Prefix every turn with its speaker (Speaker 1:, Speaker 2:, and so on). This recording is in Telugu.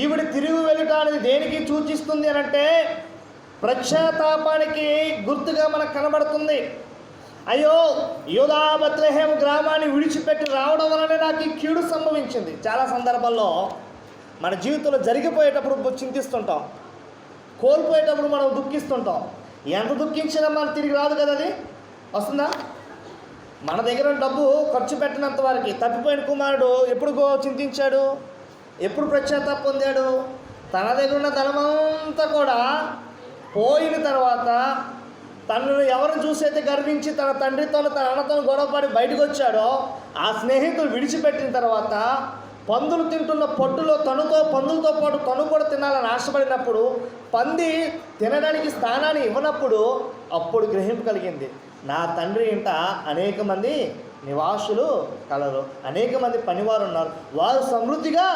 Speaker 1: ఈవిడ తిరిగి వెళ్ళుట అనేది దేనికి సూచిస్తుంది అని అంటే పశ్చాత్తాపానికి గుర్తుగా మనకు కనబడుతుంది. అయ్యో, యూదా బెత్లెహేము గ్రామాన్ని విడిచిపెట్టి రావడం వలనే నాకు ఈ కీడు సంభవించింది. చాలా సందర్భాల్లో మన జీవితంలో జరిగిపోయేటప్పుడు చింతిస్తుంటాం, కోల్పోయేటప్పుడు మనం దుఃఖిస్తుంటాం. ఎంత దుఃఖించినా మనం తిరిగి రాదు కదా, అది వస్తుందా? మన దగ్గర డబ్బు ఖర్చు పెట్టినంత వారికి తప్పిపోయిన కుమారుడు ఎప్పుడు చింతించాడు, ఎప్పుడు పశ్చాత్తాపం పొందాడు? తన దగ్గర ఉన్న ధనమంతా కూడా పోయిన తర్వాత తనను ఎవరిని చూసైతే గర్వించి తన తండ్రితో తన అన్నతో గొడవపడి బయటకు వచ్చాడో ఆ స్నేహితులు విడిచిపెట్టిన తర్వాత పందులు తింటున్న పొట్టులో పందులతో పాటు తను కూడా తినాలని ఆశపడినప్పుడు పంది తినడానికి స్థానాన్ని ఇవ్వనప్పుడు అప్పుడు గ్రహింపు కలిగింది, నా తండ్రి ఇంట అనేక మంది నివాసులు కలరు, అనేక మంది పనివారు ఉన్నారు, వారు సమృద్ధిగా